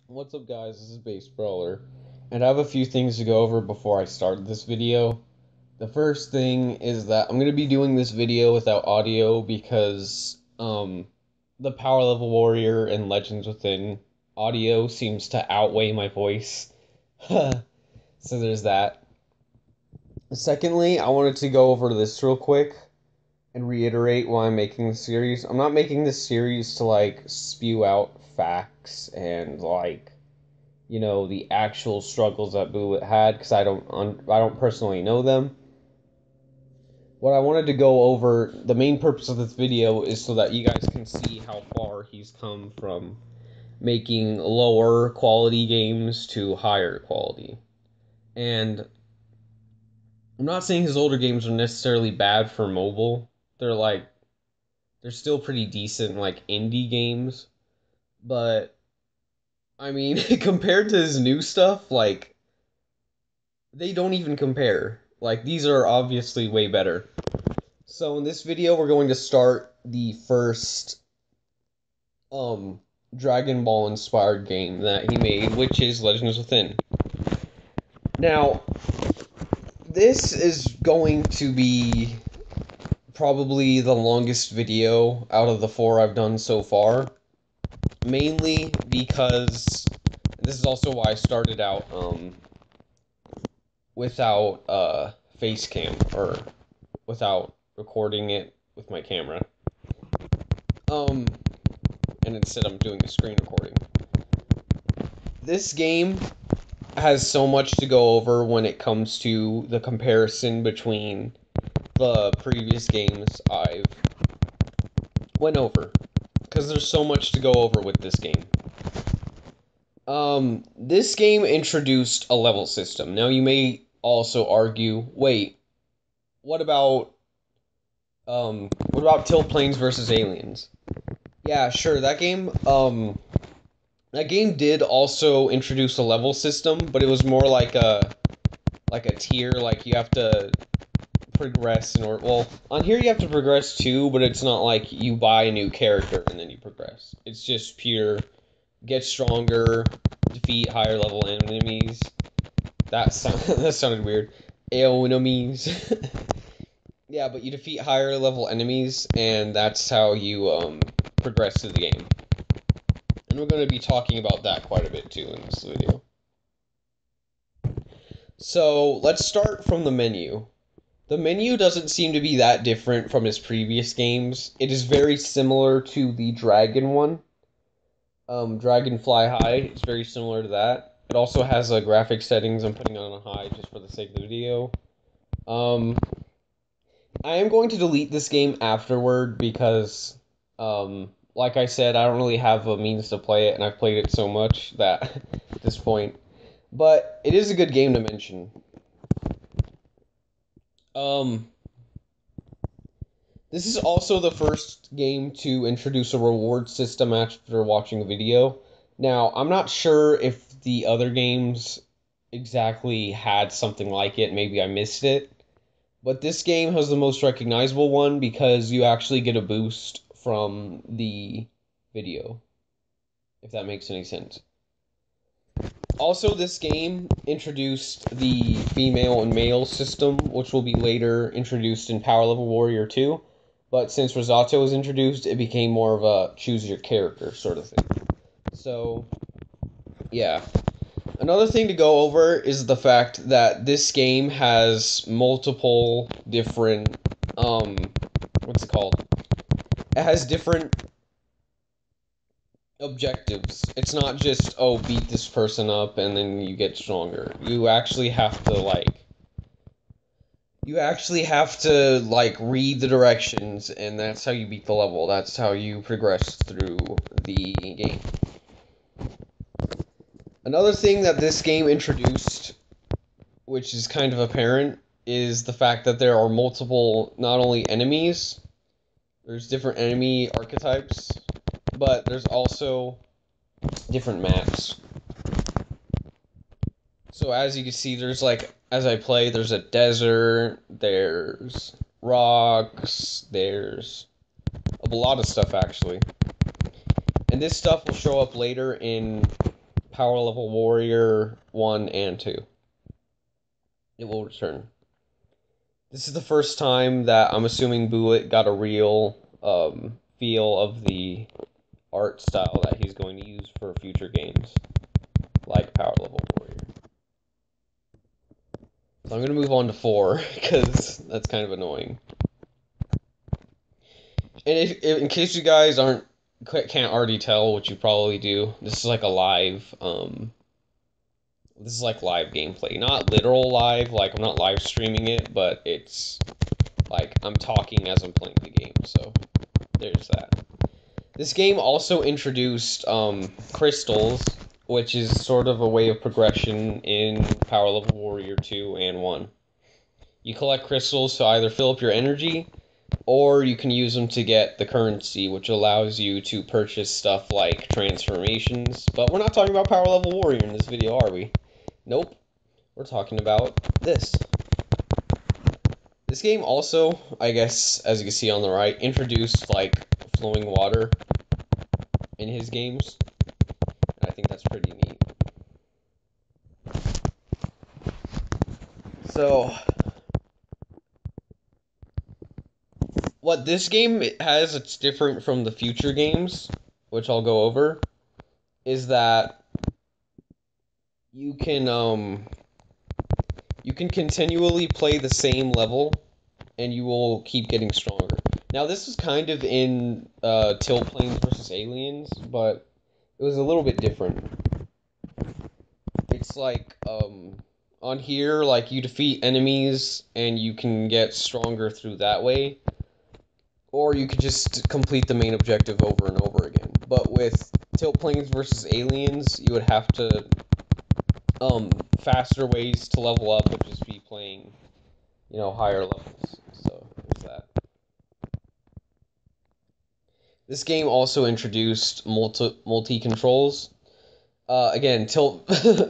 What's up, guys? This is Base Brawler, and I have a few things to go over before I start this video. The first thing is that I'm going to be doing this video without audio because the Power Level Warrior and Legends Within audio seems to outweigh my voice. So there's that. Secondly, I wanted to go over this real quick and reiterate why I'm making this series. I'm not making this series to spew out facts and the actual struggles that BOOLit had because I don't personally know them. What I wanted to go over, the main purpose of this video is so that you guys can see how far he's come from making lower quality games to higher quality. And I'm not saying his older games are necessarily bad for mobile. They're still pretty decent indie games, but I mean, compared to his new stuff, they don't even compare. These are obviously way better. So in this video, we're going to start the first um Dragon Ball inspired game that he made, which is Legends Within. Now, this is going to be probably the longest video out of the four I've done so far, mainly because this is also why I started out without face cam, or without recording it with my camera. And instead I'm doing a screen recording. This game has so much to go over when it comes to the comparison between the previous games I've went over, because there's so much to go over with this game. This game introduced a level system. Now you may also argue, wait, what about Tilt Planes versus Aliens? Yeah, sure, that game did also introduce a level system, but it was more like a tier, like you have to progress in order. Well, on here you have to progress too, but it's not like you buy a new character and then you progress. It's just pure get stronger, defeat higher level enemies. That sounded weird. Enemies. Yeah, but you defeat higher level enemies, and that's how you progress through the game. And we're going to be talking about that quite a bit too in this video. So let's start from the menu. The menu doesn't seem to be that different from his previous games. It is very similar to the Dragon one. Dragonfly High is very similar to that. It also has graphic settings. I'm putting on a high just for the sake of the video. I am going to delete this game afterward because, like I said, I don't really have a means to play it, and I've played it so much that at this point. But it is a good game to mention. This is also the first game to introduce a reward system after watching a video. Now, I'm not sure if the other games exactly had something like it. Maybe I missed it. But this game has the most recognizable one because you actually get a boost from the video, if that makes any sense. Also, this game introduced the female and male system, which will be later introduced in Power Level Warrior 2. But since Risotto was introduced, it became more of a choose your character sort of thing. So, yeah. Another thing to go over is the fact that this game has multiple different, what's it called? It has different objectives. It's not just, oh, beat this person up and then you get stronger. You actually have to, read the directions, and that's how you beat the level. That's how you progress through the game. Another thing that this game introduced, which is kind of apparent, is the fact that there are multiple, not only enemies, there's different enemy archetypes, but there's also different maps. So as you can see, there's as I play, there's a desert, there's rocks, there's a lot of stuff actually. And this stuff will show up later in Power Level Warrior 1 and 2. It will return. This is the first time that I'm assuming BOOLit got a real feel of the art style that he's going to use for future games, like Power Level Warrior. So I'm going to move on to 4, because that's kind of annoying. And if in case you guys can't already tell, which you probably do, this is like a live, this is like live gameplay. Not literal live, like I'm not live streaming it, but it's like I'm talking as I'm playing the game, so there's that. This game also introduced crystals, which is sort of a way of progression in Power Level Warrior 2 and 1. You collect crystals to either fill up your energy, or you can use them to get the currency, which allows you to purchase stuff like transformations. But we're not talking about Power Level Warrior in this video, are we? Nope. We're talking about this. This game also, I guess, as you can see on the right, introduced, like, flowing water in his games. I think that's pretty neat. So, what this game has that's different from the future games, which I'll go over, is that you can continually play the same level, and you will keep getting stronger. Now, this is kind of in Tilt Planes vs. Aliens, but it was a little bit different. It's like, on here, like, you defeat enemies, and you can get stronger through that way. Or you could just complete the main objective over and over again. But with Tilt Planes vs. Aliens, you would have to, faster ways to level up would just be playing, you know, higher levels. So, there's that. This game also introduced multi-controls. Again, Tilt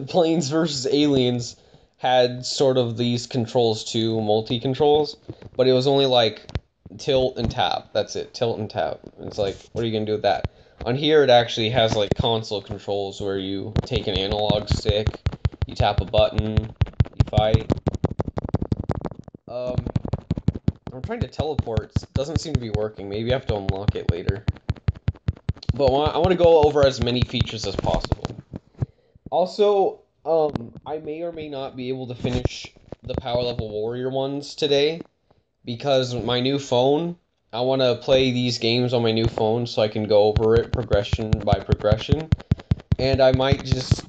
Planes vs. Aliens had sort of these controls too, multi-controls, but it was only like tilt and tap. That's it, tilt and tap. It's like, what are you gonna do with that? On here, it actually has like console controls where you take an analog stick, you tap a button, you fight. I'm trying to teleport. It doesn't seem to be working. Maybe I have to unlock it later. But I want to go over as many features as possible. Also, I may or may not be able to finish the Power Level Warrior ones today, because my new phone, I want to play these games on my new phone so I can go over it progression by progression. And I might just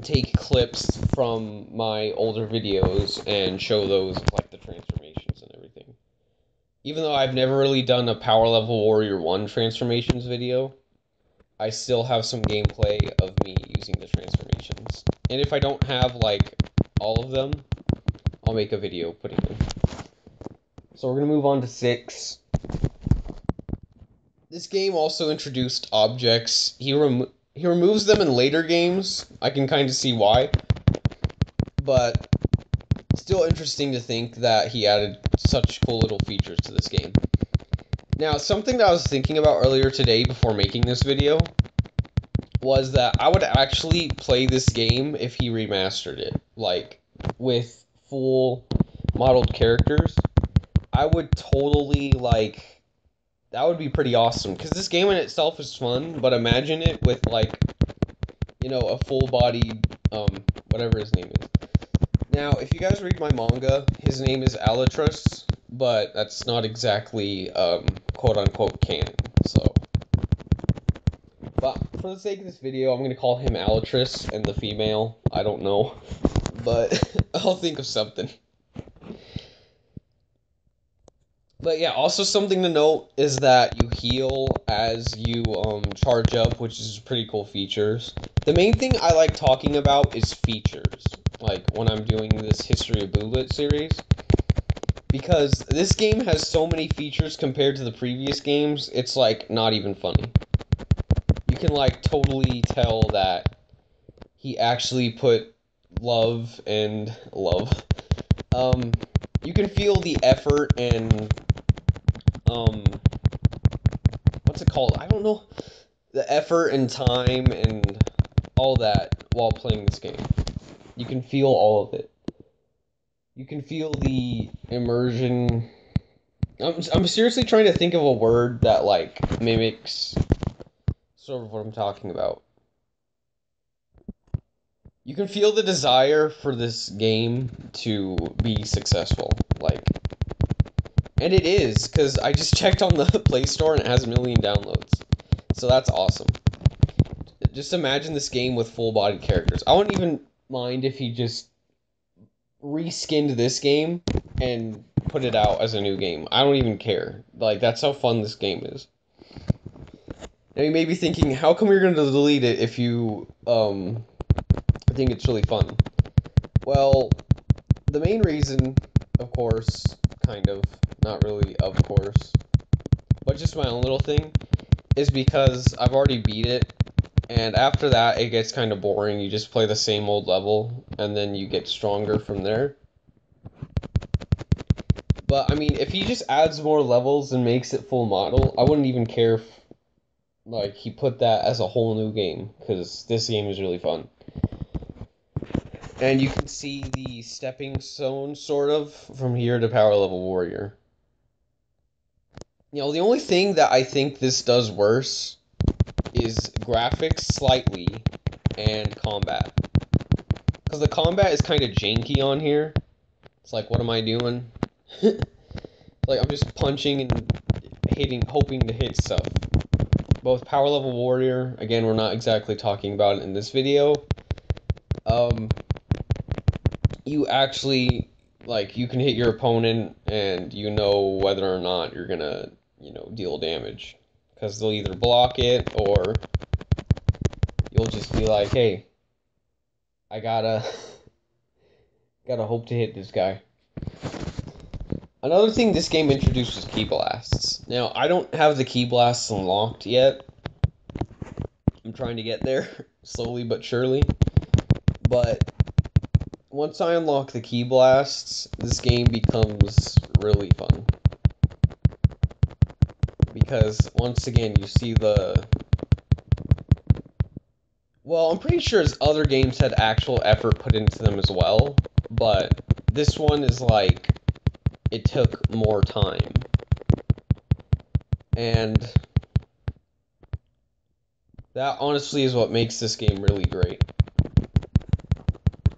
take clips from my older videos and show those, like the transformations and everything. Even though I've never really done a Power Level Warrior 1 transformations video, I still have some gameplay of me using the transformations. And if I don't have, like, all of them, I'll make a video putting them. So we're going to move on to 6. This game also introduced objects. He removes them in later games. I can kind of see why. But still interesting to think that he added such cool little features to this game. Now, something that I was thinking about earlier today before making this video was that I would actually play this game if he remastered it, like, with full modeled characters. I would totally, like, that would be pretty awesome, because this game in itself is fun, but imagine it with, like, you know, a full-bodied, whatever his name is. Now, if you guys read my manga, his name is Alatras, but that's not exactly, quote-unquote canon, so. But for the sake of this video, I'm going to call him Alatras and the female. I don't know, but I'll think of something. But yeah, also something to note is that you heal as you charge up, which is pretty cool features. The main thing I like talking about is features, like when I'm doing this History of BOOLit series. Because this game has so many features compared to the previous games, it's like not even funny. You can like totally tell that he actually put love and love. You can feel the effort and what's it called? I don't know. the effort and time and all that while playing this game. You can feel all of it. You can feel the immersion. I'm seriously trying to think of a word that like mimics sort of what I'm talking about. You can feel the desire for this game to be successful, like, and it is, because I just checked on the Play Store and it has 1,000,000 downloads. So that's awesome. Just imagine this game with full-bodied characters. I wouldn't even mind if he just reskinned this game and put it out as a new game. I don't even care. Like, that's how fun this game is. Now you may be thinking, how come you're going to delete it if you think it's really fun? Well, the main reason, of course, kind of, not really of course, but just my own little thing, is because I've already beat it, and after that it gets kind of boring. You just play the same old level, and then you get stronger from there. But, I mean, if he just adds more levels and makes it full model, I wouldn't even care if, like, he put that as a whole new game, because this game is really fun. And you can see the stepping stone, sort of, from here to Power Level Warrior. You know, the only thing that I think this does worse is graphics slightly and combat. Because the combat is kind of janky on here. It's like, what am I doing? Like, I'm just punching and hitting, hoping to hit stuff. But with Power Level Warrior, again, we're not exactly talking about it in this video. You actually, like, you can hit your opponent and you know whether or not you're gonna, deal damage. Because they'll either block it or you'll just be like, hey, I gotta hope to hit this guy. Another thing this game introduced was key blasts. Now, I don't have the key blasts unlocked yet. I'm trying to get there, slowly but surely. But once I unlock the key blasts, this game becomes really fun. Because, once again, you see the... Well, I'm pretty sure other games had actual effort put into them as well, but this one is like, it took more time. And that honestly is what makes this game really great.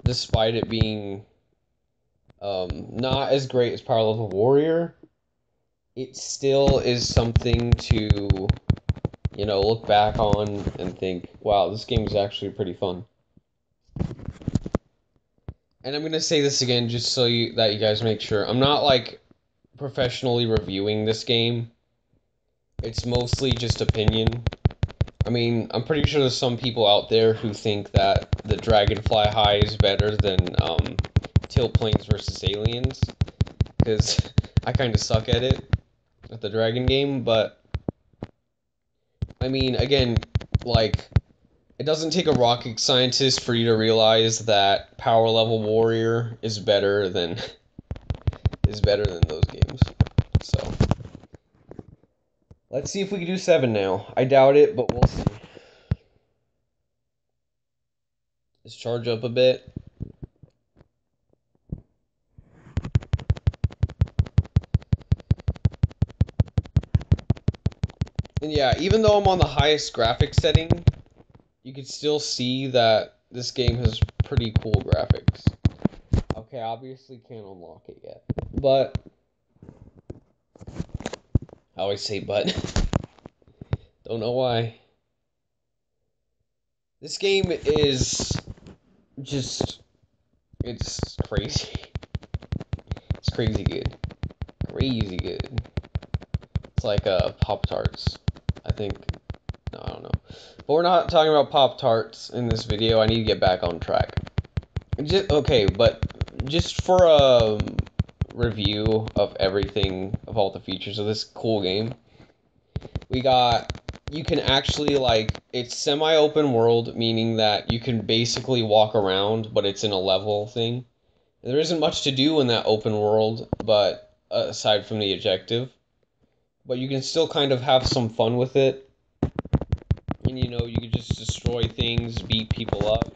Despite it being not as great as Power Level Warrior, it still is something to, look back on and think, wow, this game is actually pretty fun. And I'm going to say this again just so that you guys make sure. I'm not, like, professionally reviewing this game. It's mostly just opinion. I mean, I'm pretty sure there's some people out there who think that the Dragonfly High is better than Tilt Planes vs. Aliens, because I kind of suck at it, at the Dragon game, but, I mean, again, like, it doesn't take a rocket scientist for you to realize that Power Level Warrior is better than those games. So, let's see if we can do 7 now. I doubt it, but we'll see. Let's charge up a bit. And yeah, even though I'm on the highest graphics setting, you can still see that this game has pretty cool graphics. Okay, obviously can't unlock it yet, but I always say but. Don't know why. This game is just, it's crazy. It's crazy good. Crazy good. It's like Pop-Tarts, I think. No, I don't know. But we're not talking about Pop-Tarts in this video. I need to get back on track. Okay, but just for a review of everything, of all the features of this cool game, you can actually, like, it's semi-open world, meaning that you can basically walk around, but it's in a level thing. There isn't much to do in that open world, but aside from the objective. But you can still kind of have some fun with it. and you can just destroy things, beat people up.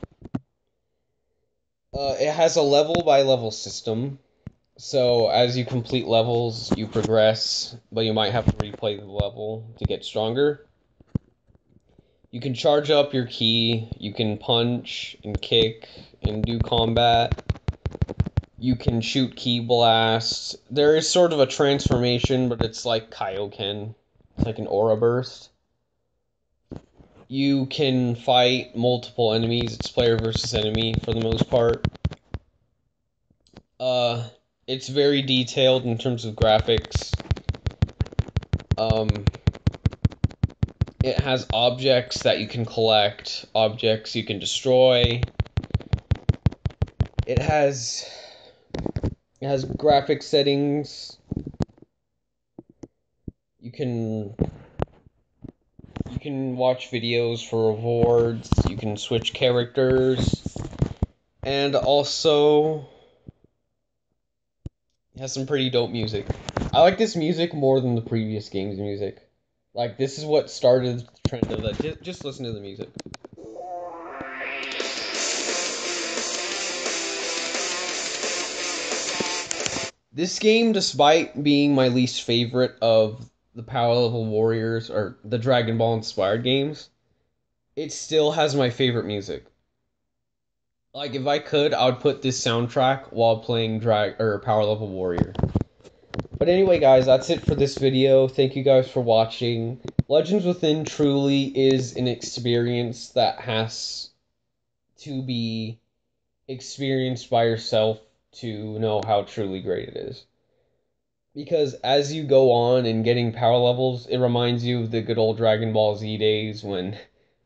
It has a level by level system, so as you complete levels, you progress, but you might have to replay the level to get stronger. You can charge up your ki, you can punch and kick and do combat. You can shoot ki blasts. There is sort of a transformation, but it's like Kaioken. It's like an aura burst. You can fight multiple enemies. It's player versus enemy for the most part. It's very detailed in terms of graphics. It has objects that you can collect, objects you can destroy. It has graphic settings. You can watch videos for rewards. You can switch characters, and also it has some pretty dope music. I like this music more than the previous game's music. Like, this is what started the trend of that. Just listen to the music. This game, despite being my least favorite of the Power Level Warriors or the Dragon Ball inspired games, it still has my favorite music. Like, if I could, I would put this soundtrack while playing Power Level Warrior. But anyway, guys, that's it for this video. Thank you guys for watching. Legends Within truly is an experience that has to be experienced by yourself to know how truly great it is. Because as you go on and getting power levels, it reminds you of the good old Dragon Ball Z days when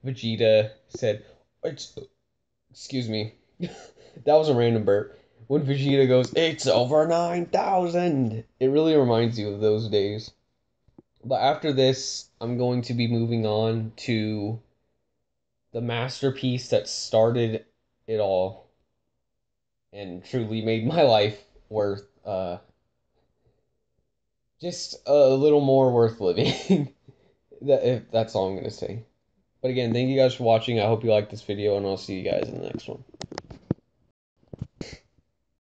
Vegeta said, excuse me, that was a random burp. When Vegeta goes, "It's over 9,000," it really reminds you of those days. But after this, I'm going to be moving on to the masterpiece that started it all and truly made my life worth, just a little more worth living. That's all I'm going to say. But again, thank you guys for watching. I hope you liked this video, and I'll see you guys in the next one.